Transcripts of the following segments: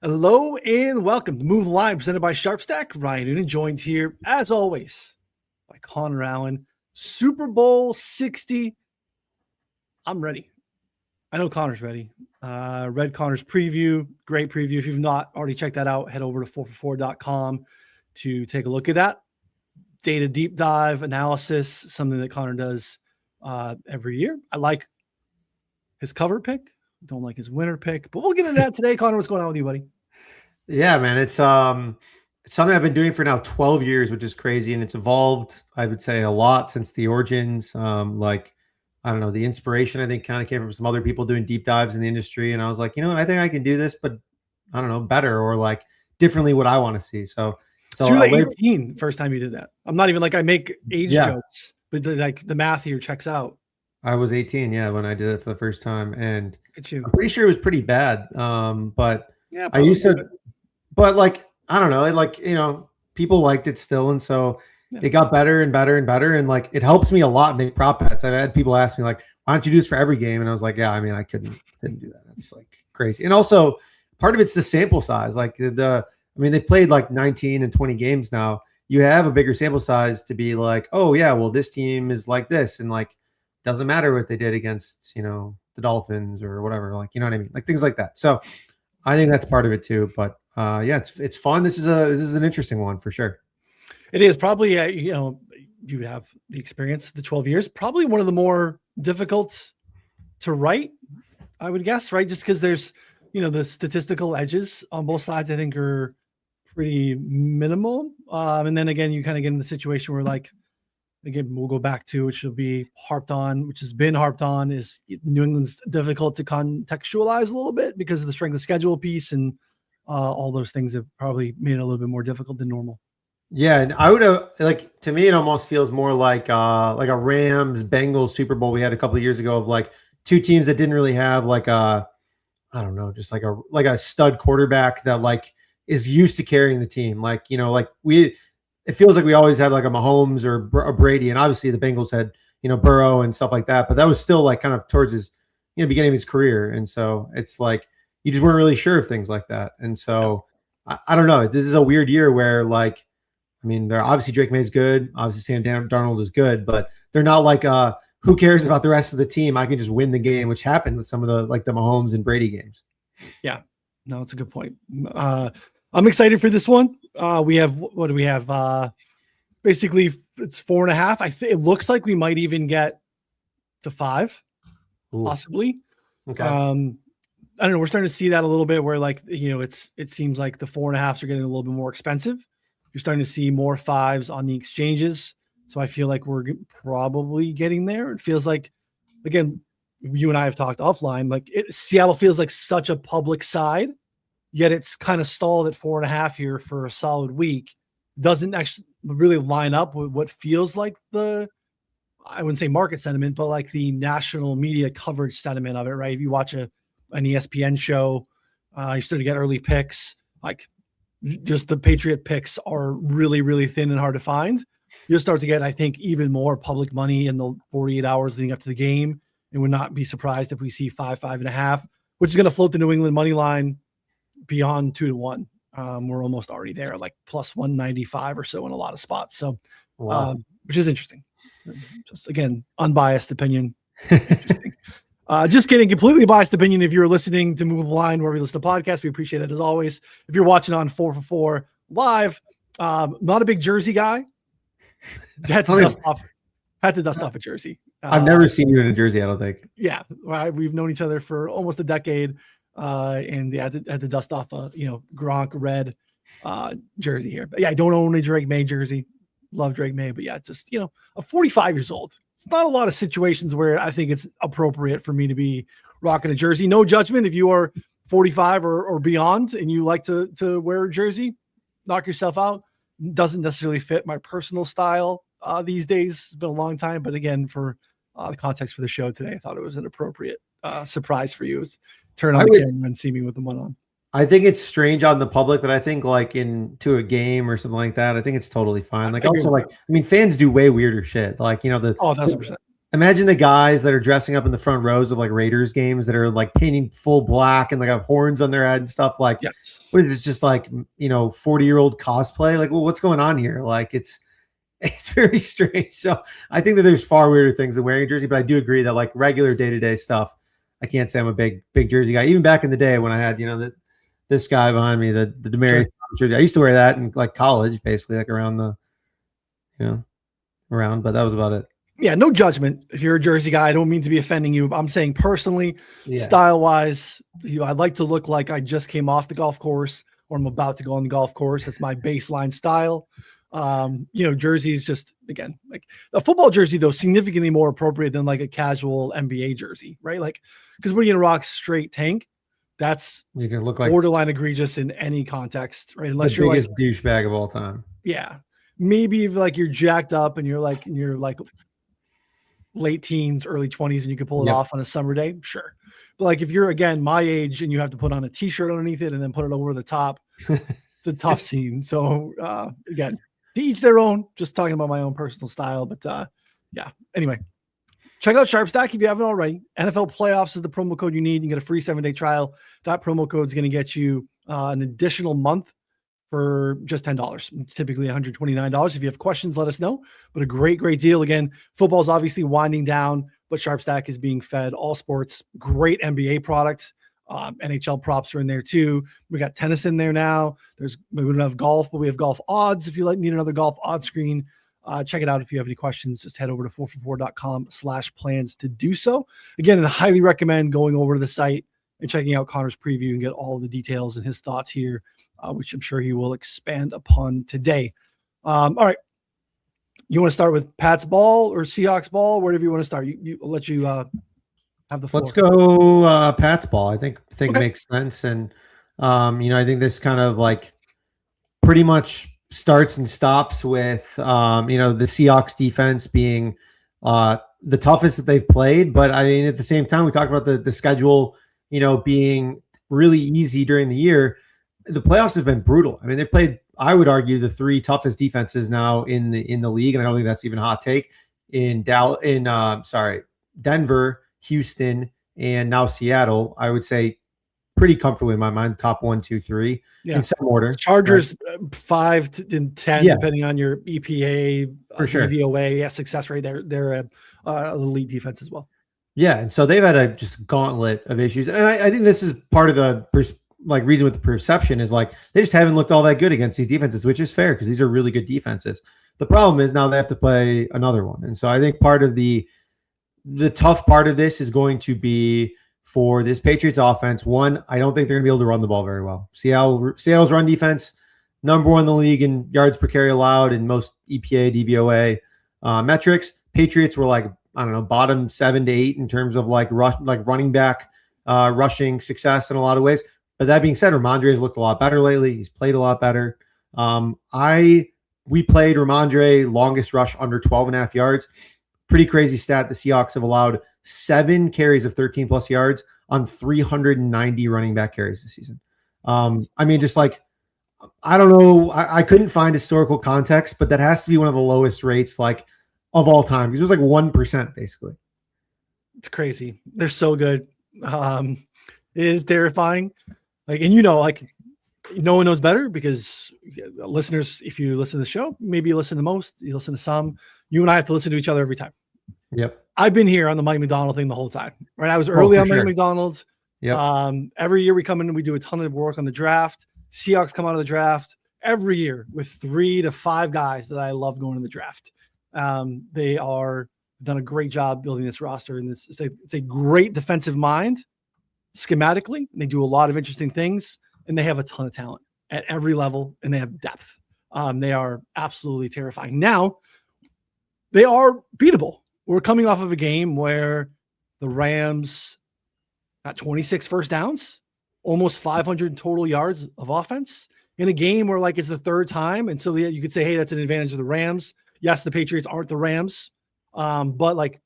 Hello and welcome to Move the Line, presented by SharpStack. Ryan Noonan, joined here, as always, by Connor Allen. Super Bowl 60. I'm ready. I know Connor's ready. Read Connor's preview. Great preview. If you've not already checked that out, head over to 4for4.com to take a look at that. Data deep dive analysis, something that Connor does every year. I like his cover pick. Don't like his winner pick, but we'll get into that today. Connor, what's going on with you, buddy? Yeah, man, it's something I've been doing for now 12 years, which is crazy, and it's evolved, I would say, a lot since the origins. I don't know, the inspiration I think kind of came from some other people doing deep dives in the industry, and I was like, you know what, I think I can do this, but I don't know, better or like differently what I want to see. So you're like 18 first time you did that. I'm not even like I make age jokes, but the math here checks out. I was 18, yeah, when I did it for the first time, and I'm pretty sure it was pretty bad. But yeah, I used to, but like I don't know, like people liked it still, and so it got better and better and better, and like it helps me a lot make prop bets. I've had people ask me like, "Why don't you do this for every game?" And I was like, "Yeah, I mean, I couldn't do that. That's like crazy." And also, part of it's the sample size. Like they've played like 19 and 20 games now. You have a bigger sample size to be like, "Oh yeah, well this team is like this," and like. Doesn't matter what they did against, the Dolphins or whatever, like, you know what I mean? Like things like that. So I think that's part of it too. But yeah, it's fun. This is an interesting one for sure. It is probably, you have the experience, the 12 years, probably one of the more difficult to write, I would guess, right? Just because there's, the statistical edges on both sides, I think are pretty minimal. And then again, you kind of get in the situation where like, again, we'll go back to, which will be harped on, which has been harped on, is New England's difficult to contextualize a little bit because of the strength of schedule piece, and all those things have probably made it a little bit more difficult than normal. Yeah, and I would like, to me, it almost feels more like a Rams Bengals Super Bowl we had a couple of years ago of like two teams that didn't really have like I don't know, just like a stud quarterback that like is used to carrying the team. Like, it feels like we always had like a Mahomes or a Brady, and obviously the Bengals had, Burrow and stuff like that, but that was still like kind of towards his, beginning of his career. And so it's like, you just weren't really sure of things like that. And so I don't know, this is a weird year where like, I mean, they're obviously Drake May's good. Obviously Sam Darnold is good, but they're not like, who cares about the rest of the team? I can just win the game, which happened with some of the, like the Mahomes and Brady games. Yeah, no, it's a good point. I'm excited for this one. We have, what do we have? Basically it's 4.5. It looks like we might even get to 5. Ooh. Possibly. Okay. I don't know. We're starting to see that a little bit where like, it seems like the 4.5s are getting a little bit more expensive. You're starting to see more 5s on the exchanges. So I feel like we're probably getting there. It feels like, again, you and I have talked offline, like Seattle feels like such a public side. Yet it's kind of stalled at 4.5 here for a solid week. Doesn't actually really line up with what feels like I wouldn't say market sentiment, but like the national media coverage sentiment of it, right? If you watch an ESPN show, you start to get early picks, like just the Patriot picks are really, really thin and hard to find. You'll start to get, I think, even more public money in the 48 hours leading up to the game, and would not be surprised if we see 5.5, which is going to float the New England money line beyond 2-1. We're almost already there, like plus 195 or so in a lot of spots. So, wow. Which is interesting. Just again, unbiased opinion. Just kidding. Completely biased opinion. If you're listening to Move the Line, where we listen to podcasts, we appreciate that as always. If you're watching on 4for4 live, not a big jersey guy. Had to dust off a jersey. I've never seen you in a jersey, I don't think. Yeah. We've known each other for almost a decade. And yeah, had to dust off a Gronk red jersey here. But yeah, I don't own a Drake May jersey. Love Drake May, but yeah, just a 45 years old. It's not a lot of situations where I think it's appropriate for me to be rocking a jersey. No judgment if you are 45 or beyond and you like to wear a jersey, knock yourself out. Doesn't necessarily fit my personal style these days. It's been a long time, but again, for the context for the show today, I thought it was an appropriate surprise for you. Turn on the camera and see me with the one on. I think it's strange on the public, but I think like into a game or something like that, I think it's totally fine. Like also like, I mean, fans do way weirder shit. Like, 1,000%. imagine the guys that are dressing up in the front rows of like Raiders games that are like painting full black and like have horns on their head and stuff. Like, Yes. what is this? Just like 40-year-old cosplay? Like, well, what's going on here? Like, it's very strange. So I think that there's far weirder things than wearing a jersey, but I do agree that like regular day-to-day stuff, I can't say I'm a big jersey guy. Even back in the day when I had this guy behind me, the Demaryius jersey, I used to wear that in like college, basically, like around but that was about it. Yeah, no judgment. If you're a jersey guy, I don't mean to be offending you. I'm saying personally, style-wise, I'd like to look like I just came off the golf course or I'm about to go on the golf course. That's my baseline style. Jerseys just, again, like a football jersey, though, significantly more appropriate than like a casual NBA jersey, right? Like, because when you're going to rock straight tank, that's you can look like borderline egregious in any context, right? Unless the you're biggest like douchebag of all time. Yeah. Maybe if like you're jacked up and you're like late teens, early 20s, and you can pull it off on a summer day, sure. But like if you're again my age and you have to put on a t-shirt underneath it and then put it over the top, it's a tough scene. So again, to each their own, just talking about my own personal style. But anyway, check out SharpStack if you haven't already. NFL playoffs is the promo code you need. You get a free 7-day trial. That promo code is going to get you an additional month for just $10. It's typically $129. If you have questions, let us know. But a great deal. Again, football's obviously winding down, but SharpStack is being fed all sports. Great NBA products. NHL props are in there too. We got tennis in there now. We don't have golf, but we have golf odds. If you need another golf odds screen, check it out. If you have any questions, just head over to 4for4.com/plans to do so. Again, I highly recommend going over to the site and checking out Connor's preview and get all of the details and his thoughts here, which I'm sure he will expand upon today. All right. You want to start with Pat's ball or Seahawks ball? Wherever you want to start. I'll let you have the floor. Let's go Pat's ball. I think okay. It makes sense. And, I think this kind of like pretty much starts and stops with, the Seahawks defense being the toughest that they've played. But I mean, at the same time, we talked about the schedule, being really easy during the year. The playoffs have been brutal. I mean, they played, I would argue, the three toughest defenses now in the league, and I don't think that's even a hot take. Denver, Houston, and now Seattle. I would say pretty comfortably in my mind, top 1, 2, 3 in some order. Chargers 5 and 10, depending on your EPA, for sure. DVOA, success rate. They're an elite defense as well. Yeah, and so they've had a just gauntlet of issues, and I think this is part of the reason with the perception is like they just haven't looked all that good against these defenses, which is fair because these are really good defenses. The problem is now they have to play another one, and so I think part of the tough part of this is going to be for this Patriots offense. One, I don't think they're going to be able to run the ball very well. Seattle's run defense, number 1 in the league in yards per carry allowed in most EPA, DVOA metrics. Patriots were like, I don't know, bottom 7 to 8 in terms of like running back rushing success in a lot of ways. But that being said, Ramondre has looked a lot better lately. He's played a lot better. We played Ramondre longest rush under 12.5 yards. Pretty crazy stat. The Seahawks have allowed 7 carries of 13 plus yards on 390 running back carries this season. I mean, just like, I don't know. I couldn't find historical context, but that has to be one of the lowest rates like of all time because it was like 1% basically. It's crazy. They're so good. It is terrifying. Like, and no one knows better because listeners, if you listen to the show, maybe you listen to most, you listen to some. You and I have to listen to each other every time. Yep. I've been here on the Mike Macdonald thing the whole time, right? I was early on Mike Macdonald. Yep. Every year we come in and we do a ton of work on the draft. Seahawks come out of the draft every year with 3 to 5 guys that I love going to the draft. They are done a great job building this roster, and it's a great defensive mind schematically. They do a lot of interesting things, and they have a ton of talent at every level, and they have depth. They are absolutely terrifying. Now, they are beatable. We're coming off of a game where the Rams got 26 first downs, almost 500 total yards of offense in a game where like it's the third time. And so you could say, hey, that's an advantage of the Rams. Yes, the Patriots aren't the Rams, but like,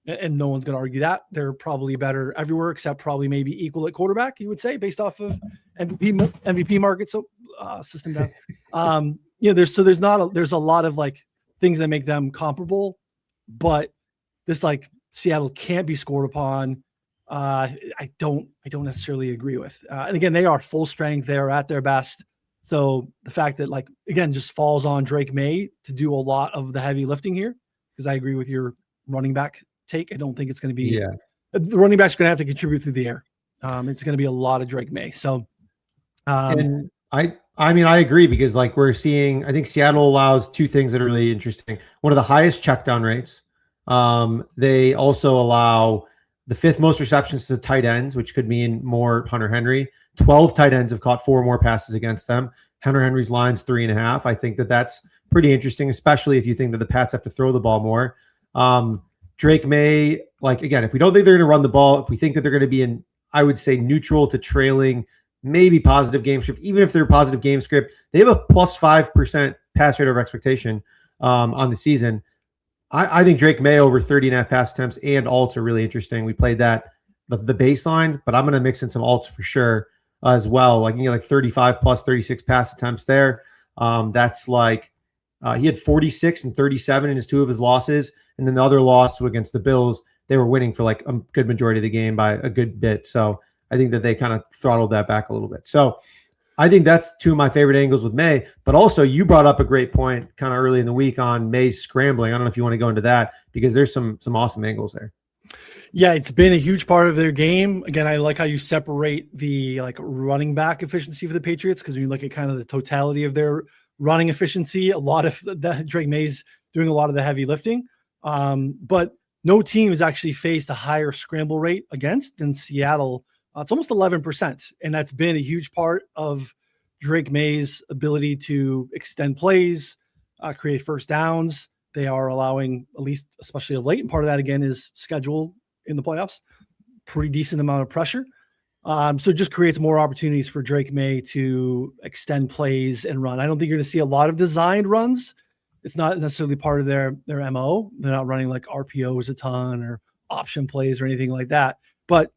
and no one's going to argue that they're probably better everywhere except probably maybe equal at quarterback, you would say, based off of MVP market. So system down. There's a lot of like things that make them comparable, but this like Seattle can't be scored upon. I don't necessarily agree with. And again, they are full strength. They're at their best. So the fact that like, again, just falls on Drake May to do a lot of the heavy lifting here, because I agree with your running back take. I don't think it's going to be, the running back's going to have to contribute through the air. It's going to be a lot of Drake May. So, and I mean, I agree, because like we're seeing, I think Seattle allows two things that are really interesting. One of the highest check down rates. They also allow the 5th most receptions to tight ends, which could mean more Hunter Henry. 12 tight ends have caught 4 more passes against them. Hunter Henry's line's 3.5. I think that that's pretty interesting, especially if you think that the Pats have to throw the ball more. Drake May, like, again, if we don't think they're going to run the ball, if we think that they're going to be in, I would say, neutral to trailing, maybe positive game script, even if they're positive game script, they have a plus 5% pass rate over expectation on the season. I think Drake May over 30.5 pass attempts and alts are really interesting. We played that, the baseline, but I'm going to mix in some alts for sure as well. Like, you get like 35 plus 36 pass attempts there. That's like, he had 46 and 37 in his 2 of his losses. And then the other loss against the Bills, they were winning for like a good majority of the game by a good bit. So I think that they kind of throttled that back a little bit. So I think that's 2 of my favorite angles with May. But also, you brought up a great point kind of early in the week on May's scrambling. I don't know if you want to go into that, because there's some awesome angles there. Yeah, it's been a huge part of their game. Again, I like how you separate the like running back efficiency for the Patriots, because when you look at kind of the totality of their running efficiency, a lot of the Drake May's doing a lot of the heavy lifting. But no team has actually faced a higher scramble rate against than Seattle. It's almost 11%. And that's been a huge part of Drake May's ability to extend plays, create first downs. They are allowing, at least, especially of late, and part of that, again, is schedule in the playoffs, pretty decent amount of pressure. So it just creates more opportunities for Drake May to extend plays and run. I don't think you're going to see a lot of designed runs. It's not necessarily part of their MO. They're not running like RPOs a ton or option plays or anything like that. But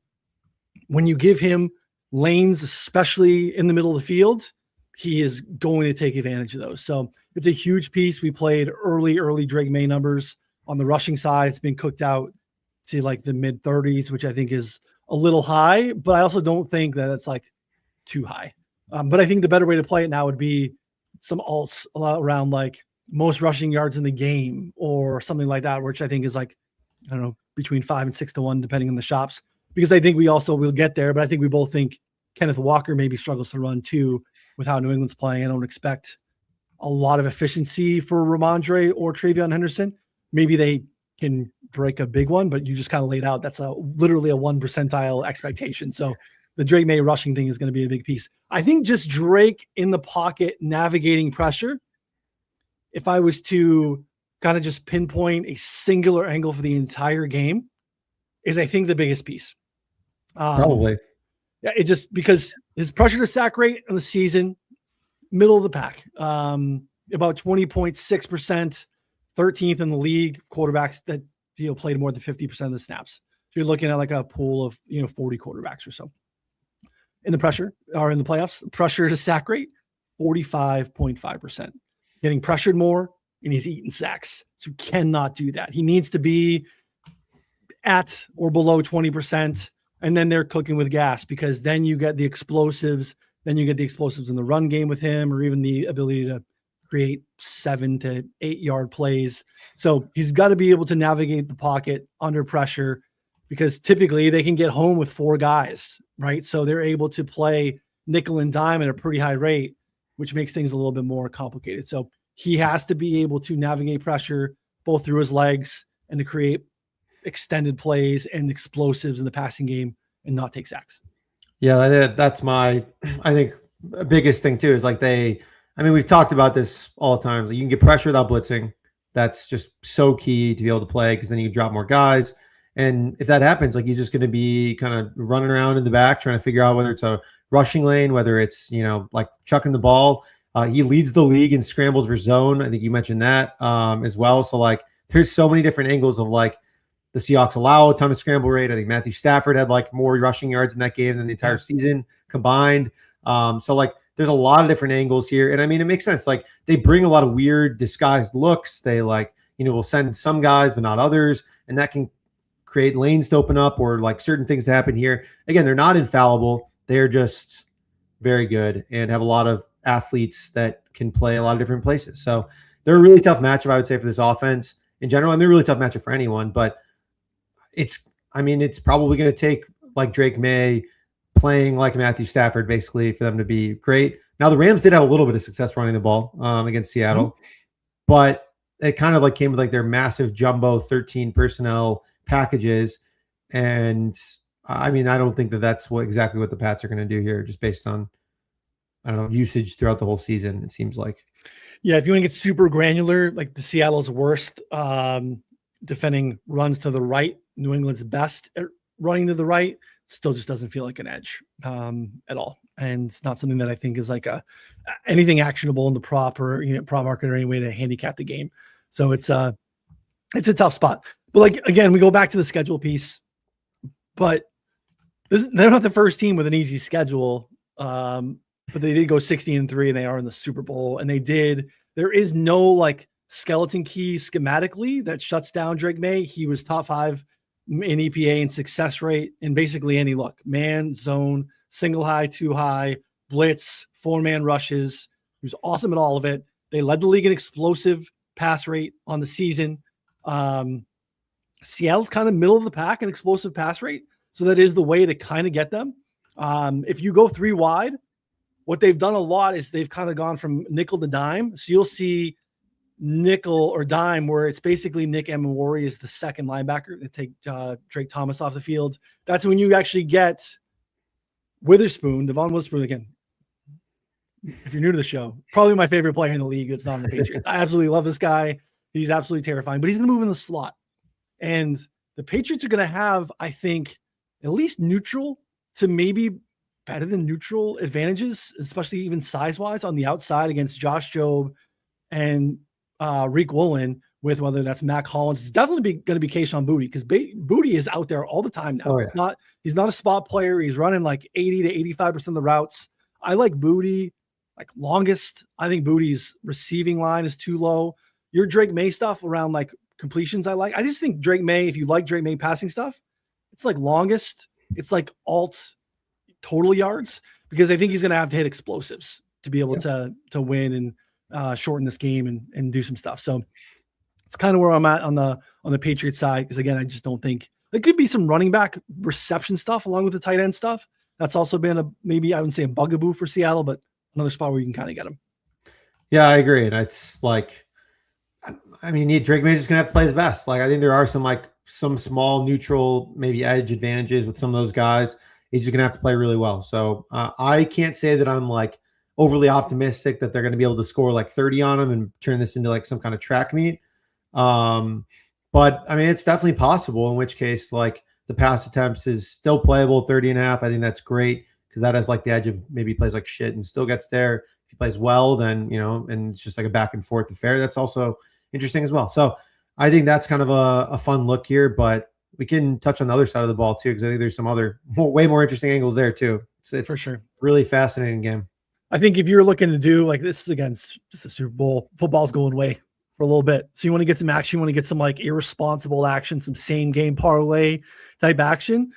when you give him lanes, especially in the middle of the field, he is going to take advantage of those. So it's a huge piece. We played early Drake May numbers on the rushing side. It's been cooked out to like the mid 30s, which I think is a little high, but I also don't think that it's like too high. But I think the better way to play it now would be some alts around like most rushing yards in the game or something like that, which I think is like, I don't know, between 5 and 6 to 1, depending on the shops, because I think we also will get there. But I think we both think Kenneth Walker maybe struggles to run too with how New England's playing. I don't expect a lot of efficiency for Ramondre or Travion Henderson. Maybe they can break a big one, but you just kind of laid out that's literally a 1 percentile expectation. So the Drake May rushing thing is going to be a big piece. I think just Drake in the pocket navigating pressure, if I was to kind of just pinpoint a singular angle for the entire game, is I think the biggest piece. Probably. Yeah, it just because his pressure to sack rate in the season, middle of the pack, about 20.6%, 13th in the league, quarterbacks that played more than 50% of the snaps. So you're looking at like a pool of 40 quarterbacks or so. In the pressure or in the playoffs, pressure to sack rate, 45.5%. Getting pressured more, and he's eating sacks. So he cannot do that. He needs to be at or below 20%, and then they're cooking with gas, because then you get the explosives. Then you get the explosives in the run game with him, or even the ability to create 7 to 8 yard plays. So he's got to be able to navigate the pocket under pressure, because typically they can get home with 4 guys, right? So they're able to play nickel and dime at a pretty high rate, which makes things a little bit more complicated. So he has to be able to navigate pressure both through his legs and to create extended plays and explosives in the passing game and not take sacks. Yeah, that's my, I think, biggest thing too, is like we've talked about this all the time. Like, you can get pressure without blitzing. That's just so key to be able to play, because then you drop more guys. And if that happens, like, he's just going to be kind of running around in the back trying to figure out whether it's a rushing lane, whether it's, like chucking the ball. He leads the league in scrambles for zone. I think you mentioned that as well. So like, there's so many different angles of like, the Seahawks allow a ton of scramble rate. I think Matthew Stafford had like more rushing yards in that game than the entire season combined. So like, there's a lot of different angles here. And I mean, it makes sense. Like, they bring a lot of weird disguised looks. They like, will send some guys, but not others. And that can create lanes to open up or like certain things to happen here. Again, they're not infallible. They're just very good and have a lot of athletes that can play a lot of different places. So they're a really tough matchup, I would say, for this offense in general. And they're a really tough matchup for anyone, but it's probably going to take like Drake May playing like Matthew Stafford, basically, for them to be great. Now, the Rams did have a little bit of success running the ball against Seattle, but it kind of like came with like their massive jumbo 13 personnel packages. And I don't think that that's exactly what the Pats are going to do here, just based on, I don't know, usage throughout the whole season, it seems like. Yeah, if you want to get super granular, like the Seattle's worst defending runs to the right, New England's best at running to the right, still just doesn't feel like an edge at all. And it's not something that I think is like anything actionable in the prop market or any way to handicap the game. So it's a tough spot. But like, again, we go back to the schedule piece, but they're not the first team with an easy schedule. But they did go 16-3 and they are in the Super Bowl. And there is no like skeleton key schematically that shuts down Drake May. He was top 5 in EPA and success rate in basically any look: man, zone, single high, 2 high, blitz, 4-man rushes. He was awesome at all of it. They led the league in explosive pass rate on the season. Seattle's kind of middle of the pack in explosive pass rate. So that is the way to kind of get them. If you go 3 wide, what they've done a lot is they've kind of gone from nickel to dime. So you'll see nickel or dime where it's basically Nick Emmanwori is the second linebacker. They take Drake Thomas off the field. That's when you actually get Devon Witherspoon again. If you're new to the show, probably my favorite player in the league that's not on the Patriots. I absolutely love this guy. He's absolutely terrifying, but he's going to move in the slot. And the Patriots are going to have, I think, at least neutral to maybe better than neutral advantages, especially even size-wise on the outside against Josh Jobe and Reek Woolen, with whether that's Mac Hollins. It's definitely going to be Kayshon Boutte, because Boutte is out there all the time now. Oh, yeah. He's not a spot player. He's running like 80 to 85% of the routes. I like Boutte like longest. I think Boutte's receiving line is too low. Your Drake May stuff around like completions I like. I just think Drake May, if you like Drake May passing stuff, it's like longest. It's like alt total yards, because I think he's going to have to hit explosives to be able to win and shorten this game and do some stuff. So it's kind of where I'm at on the Patriots side. Because again, I just don't think there could be some running back reception stuff along with the tight end stuff. That's also been maybe I wouldn't say a bugaboo for Seattle, but another spot where you can kind of get them. Yeah, I agree. And it's like, Drake May's just going to have to play his best. Like, I think there are some small neutral, maybe edge advantages with some of those guys. He's just going to have to play really well. So I can't say that I'm like overly optimistic that they're going to be able to score like 30 on him and turn this into like some kind of track meet. But it's definitely possible, in which case like the pass attempts is still playable 30.5. I think that's great, because that has like the edge of maybe he plays like shit and still gets there. If he plays well, then, and it's just like a back and forth affair. That's also interesting as well. So I think that's kind of a fun look here, but we can touch on the other side of the ball too, because I think there's some other way more interesting angles there too. It's for sure. Really fascinating game. I think if you're looking to do like this, again, it's just a Super Bowl, football's going away for a little bit. So you want to get some action, you want to get some like irresponsible action, some same game parlay type action.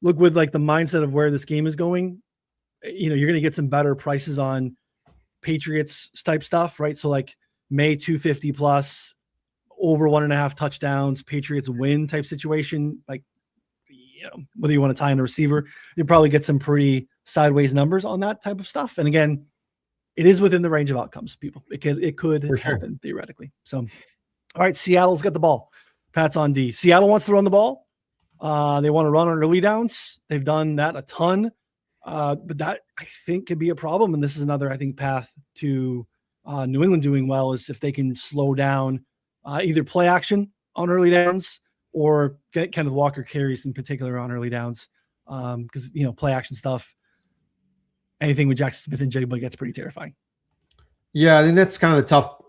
Look, with like the mindset of where this game is going, you're going to get some better prices on Patriots type stuff, right? So like May 250 plus, over 1.5 touchdowns, Patriots win type situation. Like, whether you want to tie in a receiver, you probably get some pretty sideways numbers on that type of stuff. And again, it is within the range of outcomes, people. It could happen theoretically. So, all right, Seattle's got the ball. Pat's on D. Seattle wants to run the ball. They want to run on early downs. They've done that a ton. But that I think could be a problem. And this is another, I think, path to New England doing well, is if they can slow down either play action on early downs or get Kenneth Walker carries in particular on early downs. Because, play action stuff, anything with Jackson Smith and Jigba gets pretty terrifying. Yeah, I think that's kind of the tough.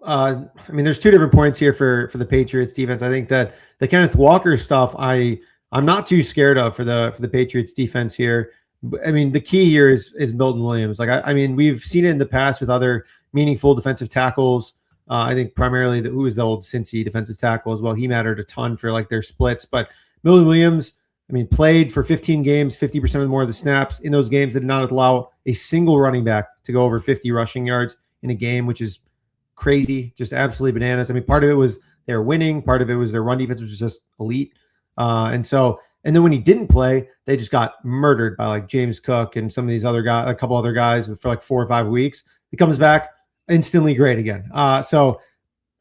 There's 2 different points here for the Patriots defense. I think that the Kenneth Walker stuff, I'm not too scared of for the Patriots defense here. The key here is Milton Williams. Like, we've seen it in the past with other meaningful defensive tackles. I think primarily who was the old Cincy defensive tackle as well. He mattered a ton for like their splits. But Milton Williams, I mean, played for 15 games, 50% or more of the snaps. In those games, that did not allow a single running back to go over 50 rushing yards in a game, which is crazy, just absolutely bananas. I mean, part of it was they were winning. Part of it was their run defense was just elite. And then when he didn't play, they just got murdered by like James Cook and some of these other guys, a couple other guys for like 4 or 5 weeks. He comes back instantly great again. So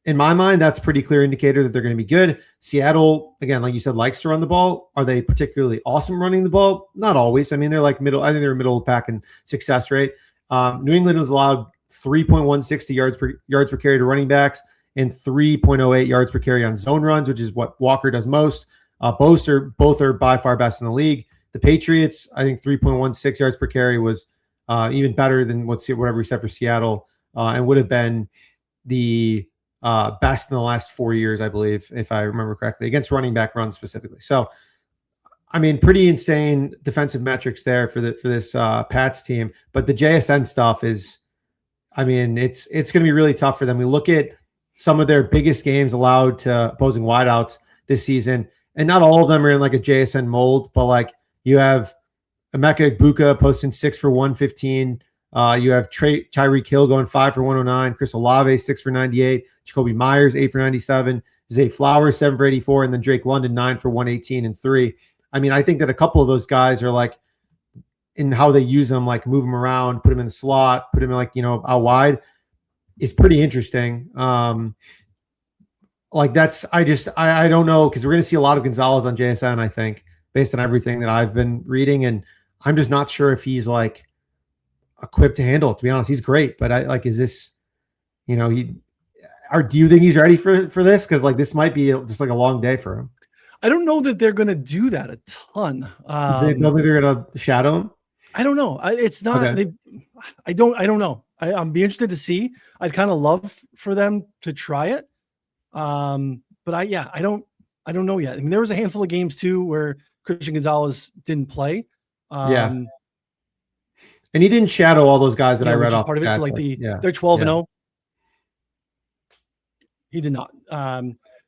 in my mind, that's a pretty clear indicator that they're going to be good. Seattle, again, like you said, likes to run the ball. Are they particularly awesome running the ball? Not always. I mean, they're like middle. I think they're middle of the pack in success rate. New England has allowed 3.160 yards per carry to running backs and 3.08 yards per carry on zone runs, which is what Walker does most. Both are by far best in the league. The Patriots, I think 3.16 yards per carry was even better than whatever we said for Seattle, and would have been the best in the last 4 years, I believe, if I remember correctly, against running back runs specifically. So, I mean, pretty insane defensive metrics there for this Pats team. But the JSN stuff is, I mean, it's going to be really tough for them. We look at some of their biggest games allowed to opposing wideouts this season, and not all of them are in like a JSN mold, but like you have Emeka Egbuka posting 6 for 115. You have Tyreek Hill going 5 for 109. Chris Olave 6 for 98. Jacoby Myers 8 for 97. Zay Flowers 7 for 84, and then Drake London 9 for 118 and 3. I mean, I think that a couple of those guys are like in how they use them, like move them around, put them in the slot, put them in like, out wide. It's pretty interesting. Like that's, I don't know, because we're going to see a lot of Gonzalez on JSN, I think, based on everything that I've been reading. And I'm just not sure if he's like equipped to handle it, to be honest. He's great, but is this, do you think he's ready for this? Because like this might be just like a long day for him. I don't know that they're going to do that a ton. They don't think they're going to shadow him? I don't know. It's not. Okay. I don't know. I'm be interested to see. I'd kind of love for them to try it. But I don't know yet. I mean, there was a handful of games too where Christian Gonzalez didn't play. And he didn't shadow all those guys that I read off. Part of it. So like they're 12-0. He did not.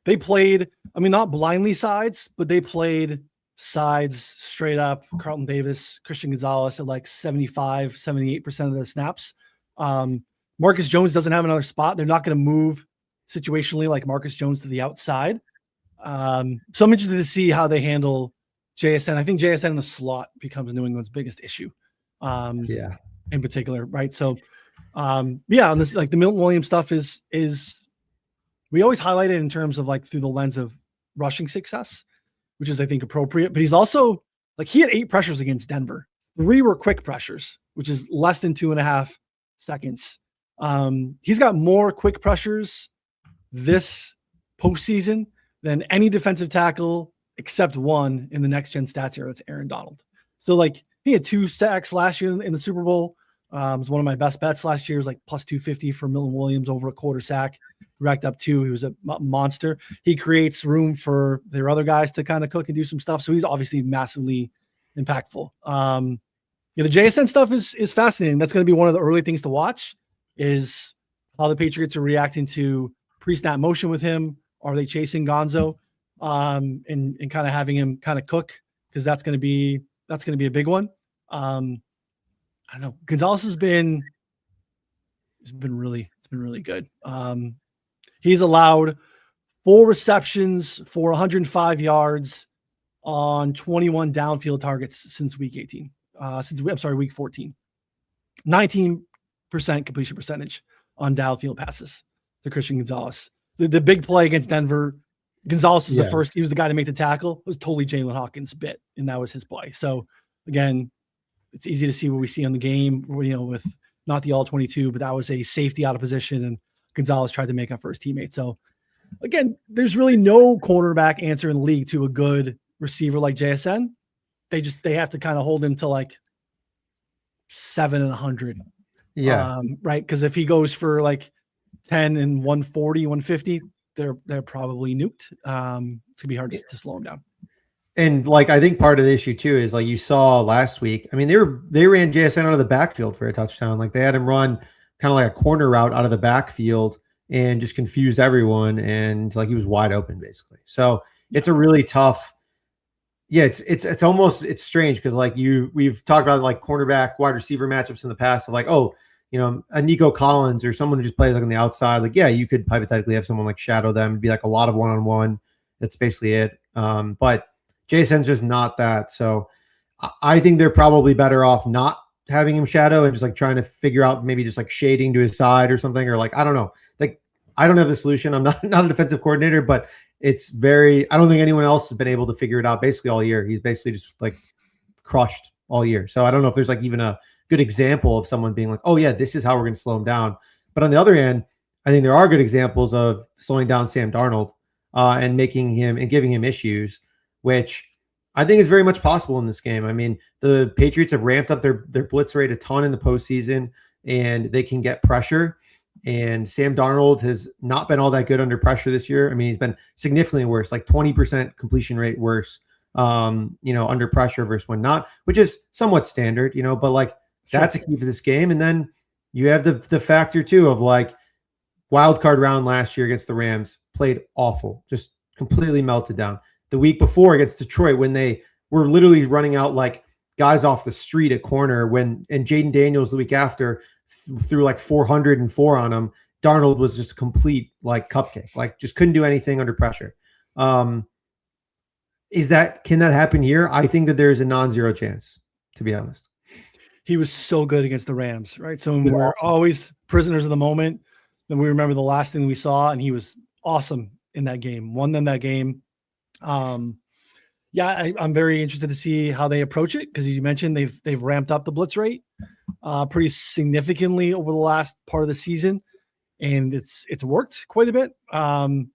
They played, I mean, not blindly sides, but they played sides straight up. Carlton Davis, Christian Gonzalez at like 75, 78% of the snaps. Marcus Jones doesn't have another spot. They're not going to move situationally like Marcus Jones to the outside. So I'm interested to see how they handle JSN. I think JSN in the slot becomes New England's biggest issue. In particular, right? So, on this, like the Milton Williams stuff is we always highlight it in terms of like through the lens of rushing success, which is I think appropriate. But he's also like he had 8 pressures against Denver. 3 were quick pressures, which is less than 2.5 seconds. He's got more quick pressures this postseason than any defensive tackle except one in the next gen stats here. That's Aaron Donald. So like he had 2 sacks last year in the Super Bowl. It was one of my best bets last year. It was like plus 250 for Milton Williams over a quarter sack. He racked up 2. He was a monster. He creates room for their other guys to kind of cook and do some stuff. So he's obviously massively impactful. The JSN stuff is fascinating. That's going to be one of the early things to watch is how the Patriots are reacting to pre-snap motion with him. Are they chasing Gonzo and kind of having him kind of cook? Because that's going to be a big one. I don't know. Gonzalez has been really good. He's allowed 4 receptions for 105 yards on 21 downfield targets since week 18. Week 14. 19% completion percentage on downfield passes to Christian Gonzalez. The big play against Denver, Gonzalez is the first. He was the guy to make the tackle. It was totally Jalen Hawkins' bit, and that was his play. So again, it's easy to see what we see on the game, with not the all 22, but that was a safety out of position, and Gonzalez tried to make up for his teammate. So again, there's really no cornerback answer in the league to a good receiver like JSN. They have to kind of hold him to like 7 and 100. Right. Because if he goes for like 10 and 140, 150, they're probably nuked. It's gonna be hard to slow him down. And like I think part of the issue too is like you saw last week. I mean, they ran JSN out of the backfield for a touchdown. Like they had him run kind of like a corner route out of the backfield, and just confused everyone. And like he was wide open basically. So it's a really tough. Yeah, it's almost it's strange because like we've talked about like cornerback wide receiver matchups in the past of like, oh, a Nico Collins or someone who just plays like on the outside. Like, yeah, you could hypothetically have someone like shadow them and be like a lot of one-on-one. That's basically it. But JSN's just not that. So I think they're probably better off not having him shadow and just like trying to figure out maybe just like shading to his side or something, or like, I don't know. Like, I don't have the solution. I'm not a defensive coordinator, but it's I don't think anyone else has been able to figure it out basically all year. He's basically just like crushed all year. So I don't know if there's like even a good example of someone being like, oh yeah, this is how we're going to slow him down. But on the other hand, I think there are good examples of slowing down Sam Darnold and making him and giving him issues, which I think is very much possible in this game. I mean, the Patriots have ramped up their blitz rate a ton in the postseason, and they can get pressure. And Sam Darnold has not been all that good under pressure this year. I mean, he's been significantly worse, like 20% completion rate worse, under pressure versus when not, which is somewhat standard, but like that's a key for this game. And then you have the factor too of like wild card round last year against the Rams, played awful, just completely melted down. The week before against Detroit, when they were literally running out like guys off the street at corner, and Jaden Daniels the week after threw like 404 on him. Darnold was just a complete like cupcake, like just couldn't do anything under pressure. Can that happen here? I think that there's a non-zero chance, to be honest. He was so good against the Rams, right? So we're always prisoners of the moment. Then we remember the last thing we saw, and he was awesome in that game, won them that game. I'm very interested to see how they approach it, because as you mentioned, they've ramped up the blitz rate pretty significantly over the last part of the season, and it's worked quite a bit. And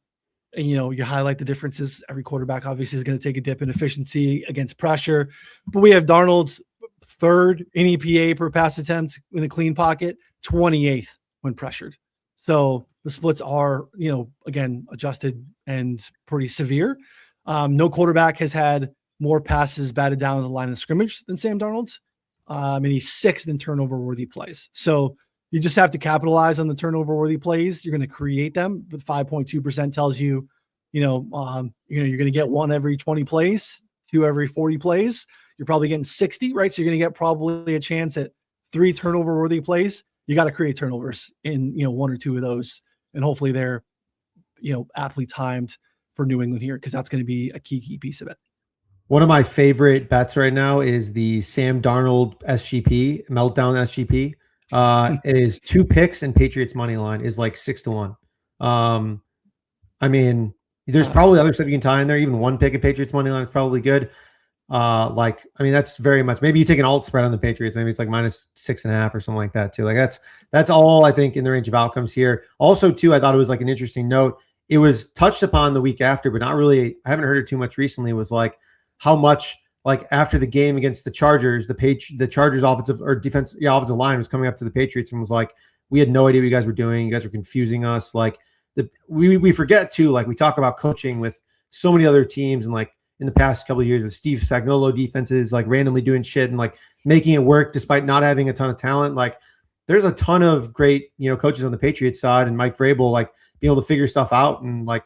you highlight the differences. Every quarterback obviously is going to take a dip in efficiency against pressure, but we have Darnold's third in EPA per pass attempt in a clean pocket, 28th when pressured. So the splits are, again, adjusted and pretty severe. No quarterback has had more passes batted down the line of scrimmage than Sam Darnold's. And he's sixth in turnover-worthy plays. So you just have to capitalize on the turnover-worthy plays. You're going to create them, but 5.2% tells you, you're going to get one every 20 plays, two every 40 plays. You're probably getting 60, right? So you're going to get probably a chance at 3 turnover-worthy plays. You got to create turnovers in, 1 or 2 of those, and hopefully they're, aptly timed for New England here, because that's going to be a key piece of it. One of my favorite bets right now is the Sam Darnold SGP, meltdown SGP. It is 2 picks and Patriots money line is like 6-1. I mean, there's probably other stuff you can tie in there. Even 1 pick and Patriots money line is probably good. That's very much, maybe you take an alt spread on the Patriots. Maybe it's like -6.5 or something like that too. Like that's all I think in the range of outcomes here. Also too, I thought it was like an interesting note. It was touched upon the week after, but not really. I haven't heard it too much recently. Was like how much like after the game against the Chargers, the Chargers offensive line was coming up to the Patriots and was like, we had no idea what you guys were doing. You guys were confusing us. Like we forget too, like we talk about coaching with so many other teams, and like in the past couple of years with Steve Spagnuolo defenses, like randomly doing shit and like making it work despite not having a ton of talent. Like there's a ton of great, coaches on the Patriots side, and Mike Vrabel, like being able to figure stuff out and like,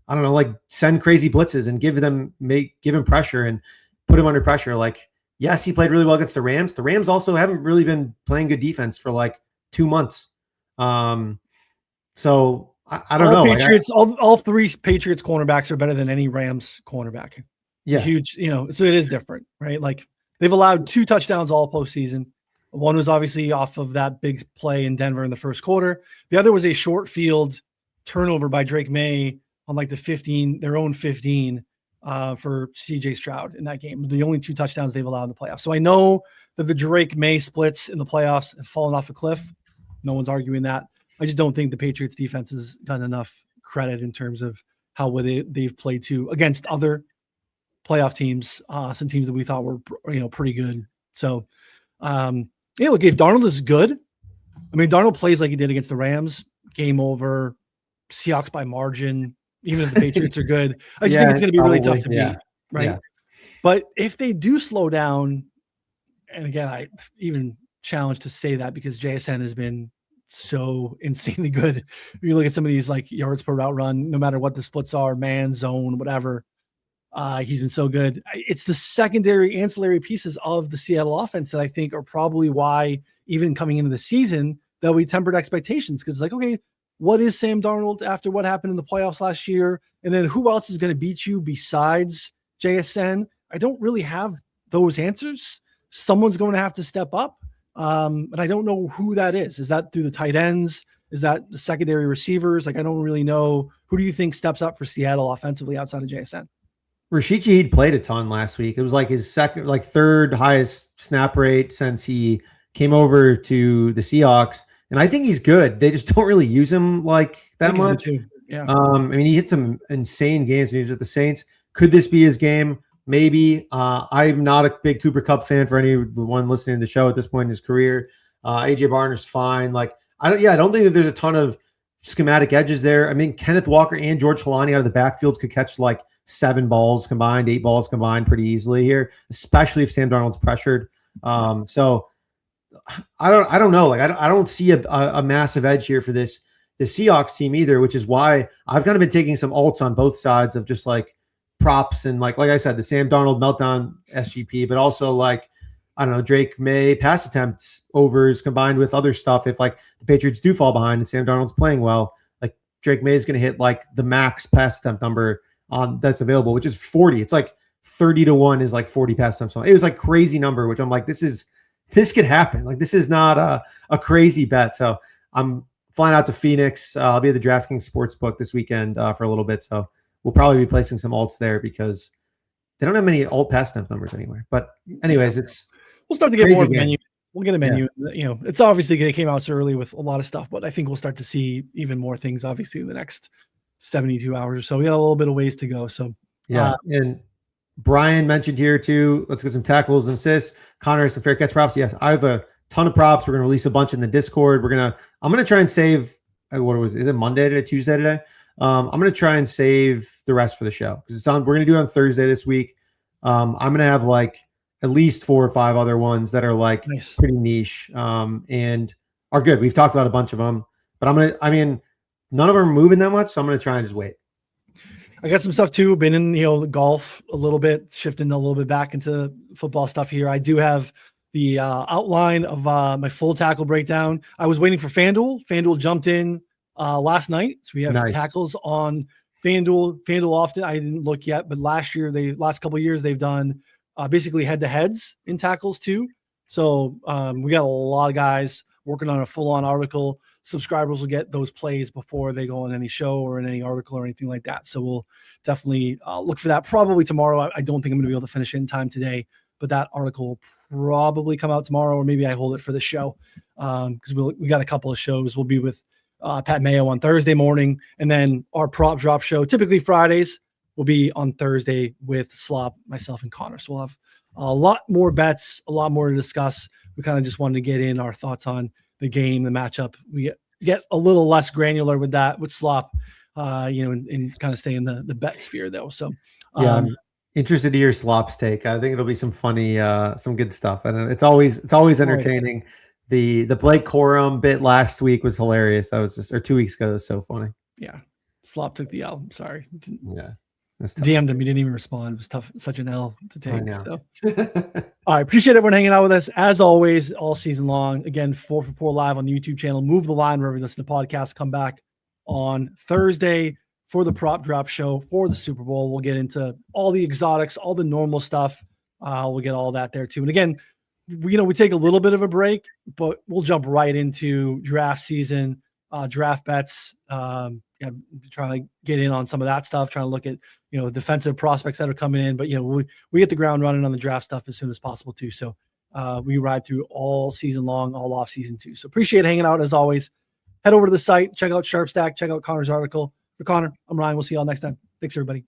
I don't know, like send crazy blitzes and give him pressure and put him under pressure. Like, yes, he played really well against the Rams. The Rams also haven't really been playing good defense for like 2 months. So I don't know. Patriots, all 3 Patriots cornerbacks are better than any Rams cornerback. It's a huge, so it is different, right? Like they've allowed 2 touchdowns all postseason. One was obviously off of that big play in Denver in the first quarter. The other was a short field turnover by Drake May on like their own 15 for CJ Stroud in that game. The only 2 touchdowns they've allowed in the playoffs. So I know that the Drake May splits in the playoffs have fallen off a cliff. No one's arguing that. I just don't think the Patriots defense has gotten enough credit in terms of how they've played to against other playoff teams, some teams that we thought were, pretty good. So, look, if Darnold is good, I mean, Darnold plays like he did against the Rams, game over, Seahawks by margin, even if the Patriots are good. I just think it's going to be really tough to beat, right? Yeah. But if they do slow down, and again, I even challenge to say that because JSN has been so insanely good. If you look at some of these like yards per route run, no matter what the splits are, man, zone, whatever, he's been so good. It's the secondary ancillary pieces of the Seattle offense that I think are probably why even coming into the season, that we tempered expectations. Cause it's like, okay, what is Sam Darnold after what happened in the playoffs last year? And then who else is going to beat you besides JSN? I don't really have those answers. Someone's going to have to step up. And I don't know who that is. Is that through the tight ends? Is that the secondary receivers? Like, I don't really know. Who do you think steps up for Seattle offensively outside of JSN? Rashid Shaheed played a ton last week. It was like his third highest snap rate since he came over to the Seahawks. And I think he's good. They just don't really use him like that much. Yeah. I mean, he hit some insane games when he was with the Saints. Could this be his game? Maybe. I'm not a big Cooper Kupp fan for anyone listening to the show at this point in his career. AJ Barner's fine. Like, I don't think that there's a ton of schematic edges there. I mean, Kenneth Walker and George Holani out of the backfield could catch like 7 balls combined, 8 balls combined pretty easily here, especially if Sam Darnold's pressured. So I don't know. Like, I don't see a massive edge here for the Seahawks team either, which is why I've kind of been taking some alts on both sides of just like props and like I said, the Sam Darnold meltdown SGP, but also like, I don't know, Drake May pass attempts overs combined with other stuff. If like the Patriots do fall behind and Sam Darnold's playing well, like Drake May is going to hit like the max pass attempt number on that's available, which is 40. It's like 30-1 is like 40 pass attempts. It was like crazy number, which I'm like, this could happen. Like, this is not a crazy bet. So I'm flying out to Phoenix. I'll be at the DraftKings Sportsbook this weekend for a little bit. So we'll probably be placing some alts there because they don't have many alt pass attempt numbers anywhere. But anyways, we'll start to get more menu. We'll get a menu. Yeah. You know, it's obviously they came out so early with a lot of stuff, but I think we'll start to see even more things obviously in the next 72 hours or so. We got a little bit of ways to go. So yeah. And Brian mentioned here too, let's get some tackles and assists. Connor has some fair catch props. Yes, I have a ton of props. We're going to release a bunch in the Discord. I'm going to try and save, is it Monday today, Tuesday today? I'm going to try and save the rest for the show because we're going to do it on Thursday this week. I'm going to have like at least 4 or 5 other ones that are like pretty niche and are good. We've talked about a bunch of them, but none of them are moving that much. So I'm going to try and just wait. I got some stuff too. Been in, golf a little bit, shifting a little bit back into football stuff here. I do have the outline of my full tackle breakdown. I was waiting for FanDuel. FanDuel jumped in last night. So we have tackles on FanDuel. FanDuel often, I didn't look yet, but last couple of years, they've done basically head-to-heads in tackles too. So we got a lot of guys working on a full-on article. Subscribers will get those plays before they go on any show or in any article or anything like that. So we'll definitely look for that probably tomorrow. I don't think I'm going to be able to finish it in time today, but that article will probably come out tomorrow, or maybe I hold it for the show because we got a couple of shows. We'll be with Pat Mayo on Thursday morning, and then our prop drop show, typically Fridays, will be on Thursday with Slop, myself, and Connor. So we'll have a lot more bets, a lot more to discuss. We kind of just wanted to get in our thoughts on the game, the matchup. We get a little less granular with that, with Slop, and kind of stay in the bet sphere though. So yeah, I'm interested to hear Slop's take. I think it'll be some funny, some good stuff. And it's always entertaining. The Blake Corum bit last week was hilarious. That was or 2 weeks ago. It was so funny. Yeah. Slop took the L. I'm sorry. Yeah. Damned him. He didn't even respond. It was tough. Such an L to take. So, all right. Appreciate everyone hanging out with us as always, all season long. Again, 4 for 4 live on the YouTube channel. Move the line wherever you listen to podcasts. Come back on Thursday for the prop drop show for the Super Bowl. We'll get into all the exotics, all the normal stuff. We'll get all that there too. And again, we take a little bit of a break, but we'll jump right into draft season, draft bets. Trying to get in on some of that stuff, trying to look at, defensive prospects that are coming in, but we get the ground running on the draft stuff as soon as possible too. So we ride through all season long, all off season too. So appreciate hanging out as always. Head over to the site, check out Sharp Stack, check out Connor's article. For Connor, I'm Ryan. We'll see y'all next time. Thanks everybody.